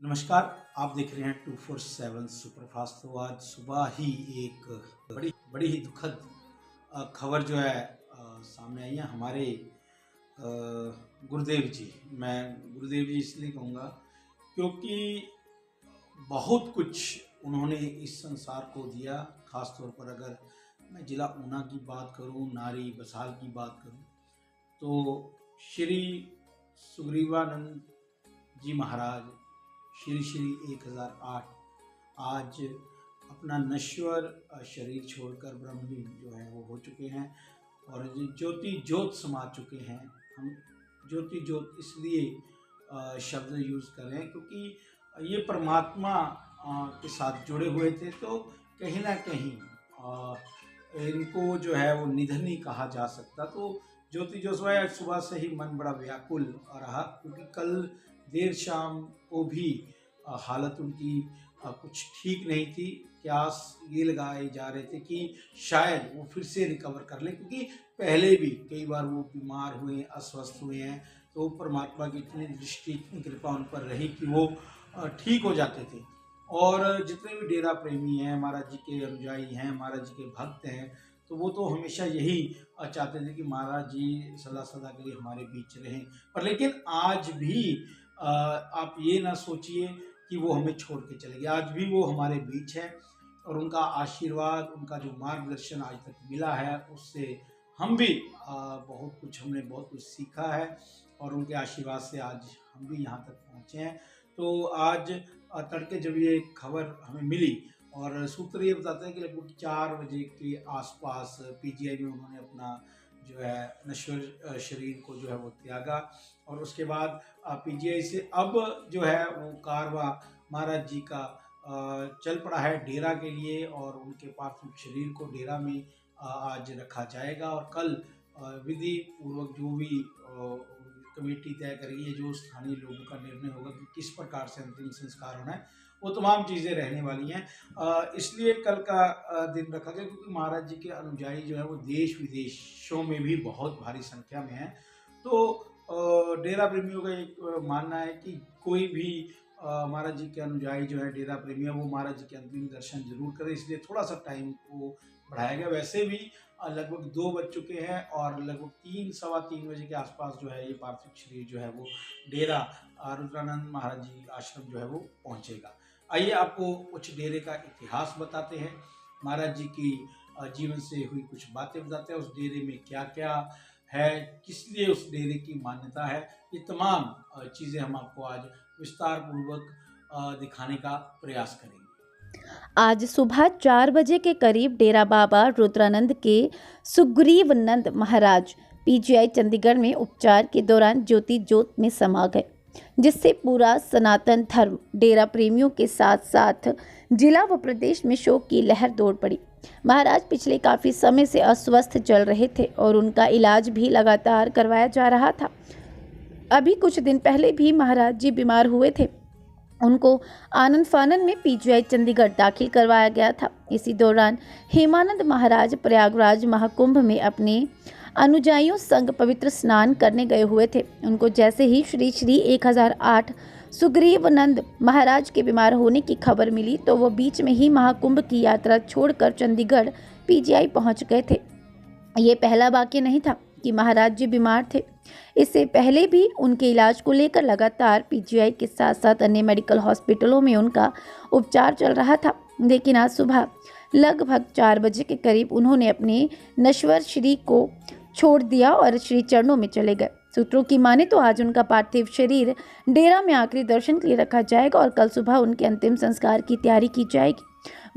नमस्कार। आप देख रहे हैं 247 सुपरफास्ट। तो आज सुबह ही एक बड़ी बड़ी ही दुखद खबर जो है सामने आई है हमारे गुरुदेव जी। मैं गुरुदेव जी इसलिए कहूँगा क्योंकि बहुत कुछ उन्होंने इस संसार को दिया। ख़ास तौर पर अगर मैं जिला ऊना की बात करूँ, नारी बसाल की बात करूँ, तो श्री सुग्रीवानंद जी महाराज श्री श्री 1008 आज अपना नश्वर शरीर छोड़कर ब्रह्मलीन जो है वो हो चुके हैं और ज्योति ज्योत समा चुके हैं। हम ज्योति ज्योत इसलिए शब्द यूज़ कर रहे हैं क्योंकि ये परमात्मा के साथ जुड़े हुए थे, तो कहीं ना कहीं इनको जो है वो निधन ही कहा जा सकता। तो ज्योति जो सुबह से ही मन बड़ा व्याकुल रहा क्योंकि कल देर शाम को भी हालत उनकी कुछ ठीक नहीं थी। क्यास ये लगाए जा रहे थे कि शायद वो फिर से रिकवर कर लें, क्योंकि पहले भी कई बार वो बीमार हुए, अस्वस्थ हुए हैं। तो परमात्मा की इतनी दृष्टि, इतनी कृपा उन पर रही कि वो ठीक हो जाते थे। और जितने भी डेरा प्रेमी हैं, महाराज जी के अनुयायी हैं, महाराज जी के भक्त हैं, तो वो तो हमेशा यही चाहते थे कि महाराज जी सदा सदा के लिए हमारे बीच रहें। पर लेकिन आज भी आप ये ना सोचिए कि वो हमें छोड़ के चले गए। आज भी वो हमारे बीच है और उनका आशीर्वाद, उनका जो मार्गदर्शन आज तक मिला है, उससे हम भी हमने बहुत कुछ सीखा है और उनके आशीर्वाद से आज हम भी यहाँ तक पहुँचे हैं। तो आज तड़के जब ये खबर हमें मिली और सूत्र ये बताते हैं कि लगभग 4 बजे के आसपास पीजीआई में उन्होंने अपना जो है नश्वर शरीर को जो है वो त्यागा। और उसके बाद पीजीआई से अब जो है वो कारवा महाराज जी का चल पड़ा है डेरा के लिए और उनके पार्थिव शरीर को डेरा में आज रखा जाएगा। और कल विधि पूर्वक जो भी कमेटी तय करेगी, जो स्थानीय लोगों का निर्णय होगा कि किस प्रकार से अंतिम संस्कार होना है, वो तमाम चीज़ें रहने वाली हैं। इसलिए कल का दिन रखा गया क्योंकि महाराज जी के अनुयायी जो है वो देश विदेशों में भी बहुत भारी संख्या में हैं। तो डेरा प्रेमियों का एक मानना है कि कोई भी महाराज जी के अनुयायी जो है डेरा प्रेमी है, वो महाराज जी के अंतिम दर्शन जरूर करें, इसलिए थोड़ा सा टाइम को बढ़ाया गया। वैसे भी लगभग 2 बज चुके हैं और लगभग 3 सवा 3 बजे के आसपास जो है ये पार्थिव शरीर जो है वो डेरा रुद्रानंद महाराज जी आश्रम जो है वो पहुंचेगा। आइए आपको कुछ डेरे का इतिहास बताते हैं, महाराज जी की जीवन से हुई कुछ बातें बताते हैं, उस डेरे में क्या क्या है, किस लिए उस डेरे की मान्यता है, ये तमाम चीज़ें हम आपको आज विस्तार पूर्वक दिखाने का प्रयास करेंगे। आज सुबह 4 बजे के करीब डेरा बाबा रुद्रानंद के सुग्रीवनंद महाराज पीजीआई चंडीगढ़ में उपचार के दौरान ज्योति ज्योत में समा गए, जिससे पूरा सनातन धर्म डेरा प्रेमियों के साथ साथ जिला व प्रदेश में शोक की लहर दौड़ पड़ी। महाराज पिछले काफी समय से अस्वस्थ चल रहे थे और उनका इलाज भी लगातार करवाया जा रहा था। अभी कुछ दिन पहले भी महाराज जी बीमार हुए थे। उनको आनंद फानन में पीजीआई चंडीगढ़ दाखिल करवाया गया था। इसी दौरान हेमानंद महाराज प्रयागराज महाकुंभ में अपने अनुयायियों संग पवित्र स्नान करने गए हुए थे। उनको जैसे ही श्री श्री 1008 सुग्रीवनंद महाराज के बीमार होने की खबर मिली तो वो बीच में ही महाकुंभ की यात्रा छोड़कर चंडीगढ़ पीजीआई पहुंच गए थे। ये पहला वाक्य नहीं था कि महाराज जी बीमार थे। इससे पहले भी उनके इलाज को लेकर लगातार पीजीआई के साथ साथ अन्य मेडिकल हॉस्पिटलों में उनका उपचार चल रहा था। लेकिन आज सुबह लगभग 4 बजे के करीब उन्होंने अपने नश्वर शरीर को छोड़ दिया और श्री चरणों में चले गए। सूत्रों की माने तो आज उनका पार्थिव शरीर डेरा में आखिरी दर्शन के लिए रखा जाएगा और कल सुबह उनके अंतिम संस्कार की तैयारी की जाएगी।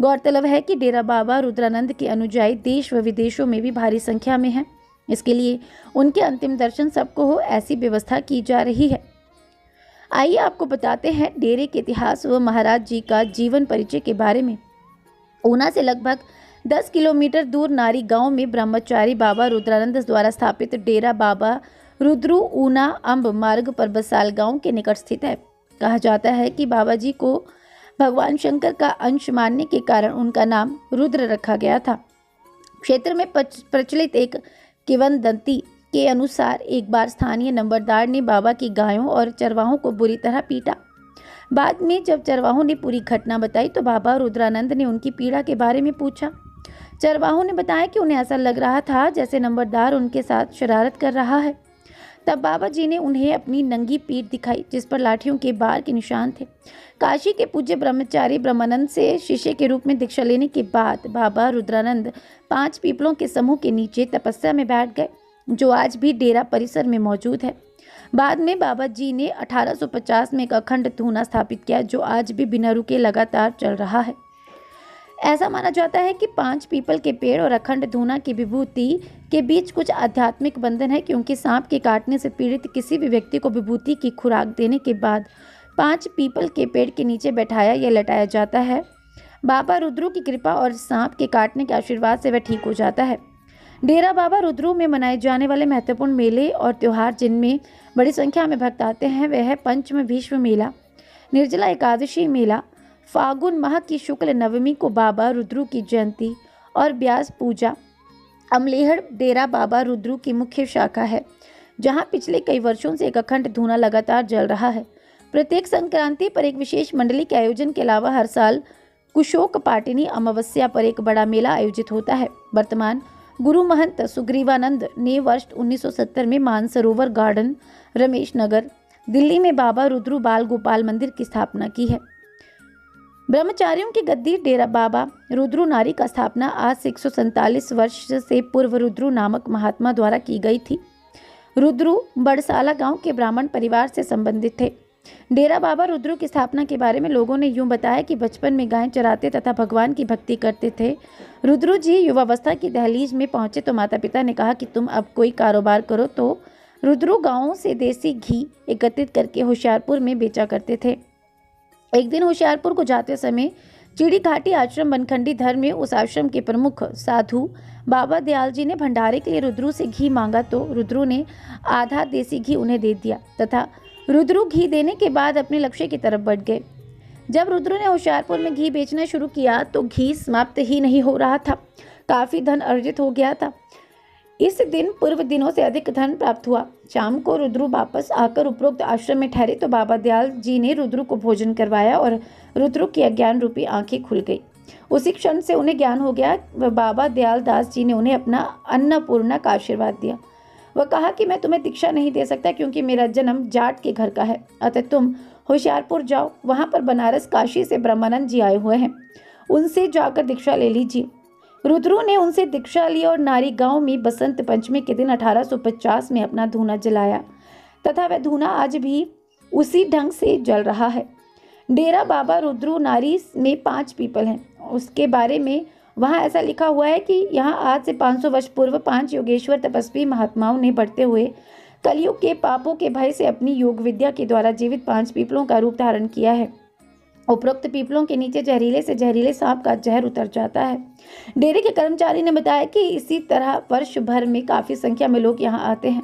गौरतलब है कि डेरा बाबा रुद्रानंद के अनुयायी देश व विदेशों में भी भारी संख्या में हैं। इसके लिए उनके अंतिम दर्शन सबको हो, ऐसी व्यवस्था की जा रही है। आइए आपको बताते हैं डेरे के इतिहास व महाराज जी का जीवन परिचय के बारे में। ऊना से लगभग 10 किलोमीटर दूर नारी गांव में ब्रह्मचारी बाबा रुद्रानंद द्वारा स्थापित डेरा बाबा रुद्रु ऊना अंब मार्ग पर बसाल गांव के निकट स्थित है। कहा जाता है कि बाबा जी को भगवान शंकर का अंश मानने के कारण उनका नाम रुद्र रखा गया था। क्षेत्र में प्रचलित एक किंवदंती के अनुसार एक बार स्थानीय नंबरदार ने बाबा की गायों और चरवाहों को बुरी तरह पीटा। बाद में जब चरवाहों ने पूरी घटना बताई तो बाबा रुद्रानंद ने उनकी पीड़ा के बारे में पूछा। चरवाहों ने बताया कि उन्हें ऐसा लग रहा था जैसे नंबरदार उनके साथ शरारत कर रहा है। तब बाबा जी ने उन्हें अपनी नंगी पीठ दिखाई जिस पर लाठियों के बार के निशान थे। काशी के पूज्य ब्रह्मचारी ब्रह्मानंद से शिष्य के रूप में दीक्षा लेने के बाद बाबा रुद्रानंद 5 पीपलों के समूह के नीचे तपस्या में बैठ गए, जो आज भी डेरा परिसर में मौजूद है। बाद में बाबा जी ने 1850 में एक अखंड धूना स्थापित किया, जो आज भी बिना रुके लगातार चल रहा है। ऐसा माना जाता है कि 5 पीपल के पेड़ और अखंड धूना की विभूति के बीच कुछ आध्यात्मिक बंधन है, क्योंकि सांप के काटने से पीड़ित किसी भी व्यक्ति को विभूति की खुराक देने के बाद 5 पीपल के पेड़ के नीचे बैठाया या लटाया जाता है। बाबा रुद्रू की कृपा और सांप के काटने के आशीर्वाद से वह ठीक हो जाता है। डेरा बाबा रुद्रू में मनाए जाने वाले महत्वपूर्ण मेले और त्यौहार जिनमें बड़ी संख्या में भक्त आते हैं वह है पंचम विश्व मेला, निर्जला एकादशी मेला, फागुन माह की शुक्ल नवमी को बाबा रुद्रू की जयंती और ब्यास पूजा। अमलेहड़ डेरा बाबा रुद्रू की मुख्य शाखा है, जहां पिछले कई वर्षों से एक अखंड धूना लगातार जल रहा है। प्रत्येक संक्रांति पर एक विशेष मंडली के आयोजन के अलावा हर साल कुशोक पाटिनी अमावस्या पर एक बड़ा मेला आयोजित होता है। वर्तमान गुरु महंत सुग्रीवानंद ने वर्ष 1970 में मानसरोवर गार्डन, रमेश नगर, दिल्ली में बाबा रुद्रू बाल गोपाल मंदिर की स्थापना की है। ब्रह्मचारियों की गद्दी डेरा बाबा रुद्रू नारी का स्थापना आज से 147 वर्ष से पूर्व रुद्रू नामक महात्मा द्वारा की गई थी। रुद्रू बड़साला गांव के ब्राह्मण परिवार से संबंधित थे। डेरा बाबा रुद्रू की स्थापना के बारे में लोगों ने यूं बताया कि बचपन में गायें चराते तथा भगवान की भक्ति करते थे। रुद्रू जी युवावस्था की दहलीज में पहुंचे तो माता पिता ने कहा कि तुम अब कोई कारोबार करो, तो रुद्रू गांवों से देसी घी एकत्रित करके होशियारपुर में बेचा करते थे। एक दिन होशियारपुर को जाते समय चिड़ी घाटी आश्रम बनखंडी धर्म में उस आश्रम के प्रमुख साधु बाबा दयाल जी ने भंडारे के लिए रुद्रू से घी मांगा, तो रुद्रू ने आधा देसी घी उन्हें दे दिया तथा रुद्रू घी देने के बाद अपने लक्ष्य की तरफ बढ़ गए। जब रुद्रू ने होशियारपुर में घी बेचना शुरू किया तो घी समाप्त ही नहीं हो रहा था, काफ़ी धन अर्जित हो गया था। इस दिन पूर्व दिनों से अधिक धन प्राप्त हुआ। शाम को रुद्रू वापस आकर उपरोक्त आश्रम में ठहरे तो बाबा दयाल जी ने रुद्रू को भोजन करवाया और रुद्रू की अज्ञान रूपी आंखें खुल गई। उसी क्षण से उन्हें ज्ञान हो गया। बाबा दयाल दास जी ने उन्हें अपना अन्नपूर्णा का आशीर्वाद दिया। वह कहा कि मैं तुम्हें दीक्षा नहीं दे सकता क्योंकि मेरा जन्म जाट के घर का है, अतः तुम होशियारपुर जाओ, वहाँ पर बनारस काशी से ब्रह्मानंद जी आए हुए हैं, उनसे जाकर दीक्षा ले लीजिए। रुद्रू ने उनसे दीक्षा ली और नारी गांव में बसंत पंचमी के दिन 1850 में अपना धूना जलाया तथा वह धूना आज भी उसी ढंग से जल रहा है। डेरा बाबा रुद्रू नारी में 5 पीपल हैं। उसके बारे में वहाँ ऐसा लिखा हुआ है कि यहाँ आज से 500 वर्ष पूर्व 5 योगेश्वर तपस्वी महात्माओं ने बढ़ते हुए कलयुग के पापों के भय से अपनी योग विद्या के द्वारा जीवित 5 पीपलों का रूप धारण किया है। उपरोक्त पीपलों के नीचे जहरीले से जहरीले सांप का जहर उतर जाता है। डेरे के कर्मचारी ने बताया कि इसी तरह वर्ष भर में काफी संख्या में लोग यहाँ आते हैं।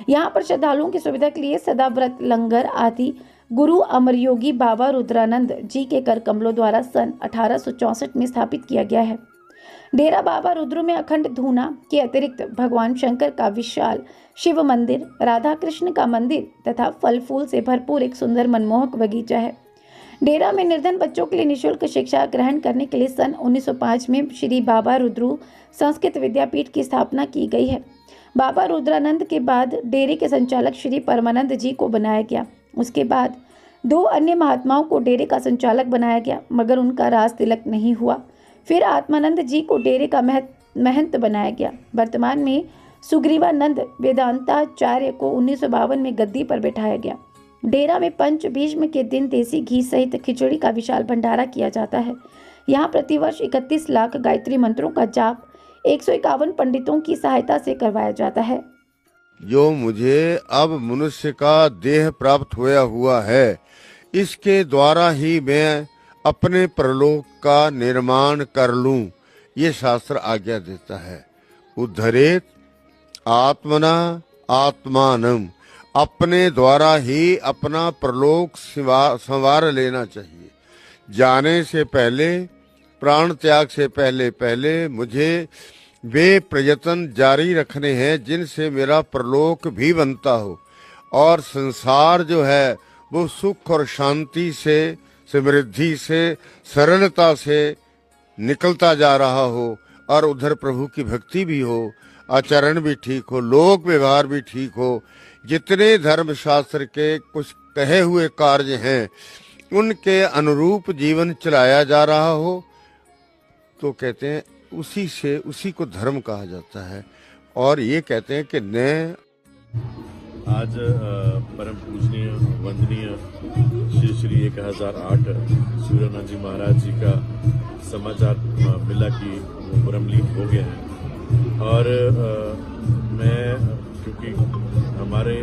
यहाँ पर श्रद्धालुओं की सुविधा के लिए सदा व्रत, लंगर आदि गुरु अमर योगी बाबा रुद्रानंद जी के कर कमलों द्वारा सन 1864 में स्थापित किया गया है। डेरा बाबा रुद्रू में अखंड धूना के अतिरिक्त भगवान शंकर का विशाल शिव मंदिर, राधा कृष्ण का मंदिर तथा फल फूल से भरपूर एक सुंदर मनमोहक बगीचा है। डेरा में निर्धन बच्चों के लिए निःशुल्क शिक्षा ग्रहण करने के लिए सन 1905 में श्री बाबा रुद्रू संस्कृत विद्यापीठ की स्थापना की गई है। बाबा रुद्रानंद के बाद डेरे के संचालक श्री परमानंद जी को बनाया गया। उसके बाद 2 अन्य महात्माओं को डेरे का संचालक बनाया गया, मगर उनका राज तिलक नहीं हुआ। फिर आत्मानंद जी को डेरे का महंत बनाया गया। वर्तमान में सुग्रीवानंद वेदांताचार्य को 1952 में गद्दी पर बैठाया गया। डेरा में पंच भीष्म के दिन देसी घी सहित खिचड़ी का विशाल भंडारा किया जाता है। यहाँ प्रतिवर्ष 31 लाख गायत्री मंत्रों का जाप 151 पंडितों की सहायता से करवाया जाता है। जो मुझे अब मनुष्य का देह प्राप्त होया हुआ है, इसके द्वारा ही मैं अपने परलोक का निर्माण कर लूं, ये शास्त्र आज्ञा देता है। उद्धरेत आत्मना आत्मानम, अपने द्वारा ही अपना परलोक संवार लेना चाहिए। जाने से पहले, प्राण त्याग से पहले मुझे वे प्रयत्न जारी रखने हैं जिनसे मेरा परलोक भी बनता हो और संसार जो है वो सुख और शांति से, समृद्धि से, सरलता से निकलता जा रहा हो और उधर प्रभु की भक्ति भी हो, आचरण भी ठीक हो, लोक व्यवहार भी ठीक हो, जितने धर्म शास्त्र के कुछ कहे हुए कार्य हैं उनके अनुरूप जीवन चलाया जा रहा हो, तो कहते हैं उसी को धर्म कहा जाता है। और ये कहते हैं कि न आज परम पूजनीय वंदनीय श्री श्री 1008 सूर्यानंद जी महाराज जी का समाचार मिला कि वो ब्रह्मलीन हो गए हैं। और मैं, क्योंकि हमारे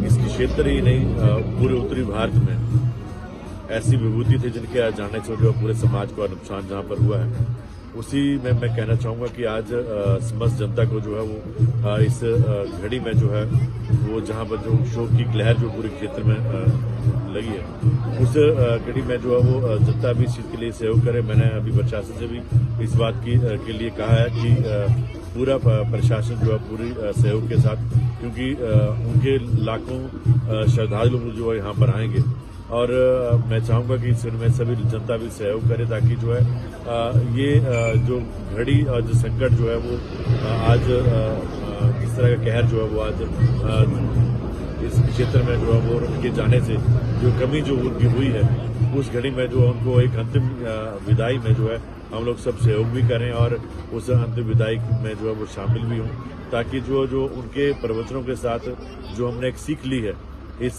इसकी क्षेत्र ही नहीं पूरे उत्तरी भारत में ऐसी विभूति थे जिनके जाने से जो पूरे समाज को नुकसान जहाँ पर हुआ है, उसी में मैं कहना चाहूँगा कि आज समस्त जनता को जो है वो इस घड़ी में जो है वो जहाँ पर जो शोक की लहर जो पूरे क्षेत्र में लगी है, उस घड़ी में जो है वो जनता भी इस चीज़ के लिए सहयोग करे। मैंने अभी प्रशासन से भी इस बात के लिए कहा है कि पूरा प्रशासन जो है पूरी सहयोग के साथ, क्योंकि उनके लाखों श्रद्धालु जो है यहाँ पर आएंगे और मैं चाहूँगा कि इसमें सभी जनता भी सहयोग करे ताकि जो है ये जो घड़ी और जो संकट जो है वो आज इस तरह का कहर जो है वो आज इस क्षेत्र में जो है वो उनके जाने से जो कमी जो उनकी हुई है, उस घड़ी में जो उनको एक अंतिम विदाई में जो है हम लोग सब सहयोग भी करें और उस अंतिम विदाई में जो है वो शामिल भी हों, ताकि जो उनके प्रवचनों के साथ जो हमने एक सीख ली है इस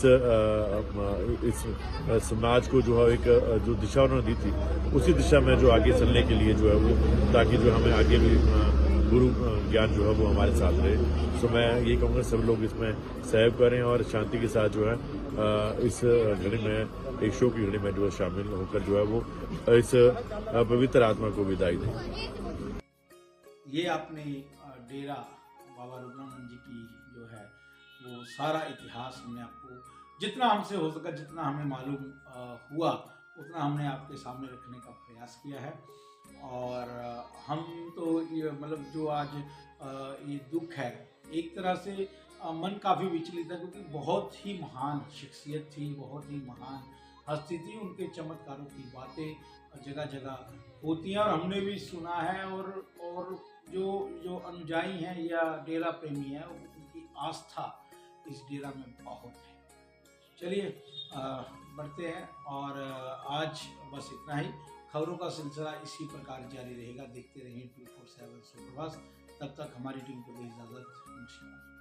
समाज को जो है एक जो दिशा उन्होंने दी थी, उसी दिशा में जो आगे चलने के लिए जो है वो, ताकि जो हमें आगे भी गुरु ज्ञान जो है वो हमारे साथ रहे। तो मैं ये कहूँगा सब लोग इसमें सहयोग करें और शांति के साथ जो है इस घड़ी में, एक शो की घड़ी में जो है शामिल होकर जो है वो इस पवित्र आत्मा को विदाई दें। ये आपने डेरा बाबा रुद्रानंद जी की जो है वो सारा इतिहास हमने आपको जितना हमसे हो सका, जितना हमें मालूम हुआ, उतना हमने आपके सामने रखने का प्रयास किया है। और हम तो ये मतलब जो आज ये दुख है, एक तरह से मन काफ़ी विचलित है, क्योंकि बहुत ही महान शख्सियत थी, बहुत ही महान हस्ती थी। उनके चमत्कारों की बातें जगह जगह होती हैं और हमने भी सुना है। और जो अनुयायी हैं या डेरा प्रेमी हैं, उनकी आस्था इस डेरा में बहुत है। चलिए बढ़ते हैं और आज बस इतना ही। खबरों का सिलसिला इसी प्रकार जारी रहेगा। देखते रहिए 24/7 सुप्रभात। तब तक हमारी टीम को दी इजाज़त। नमस्कार।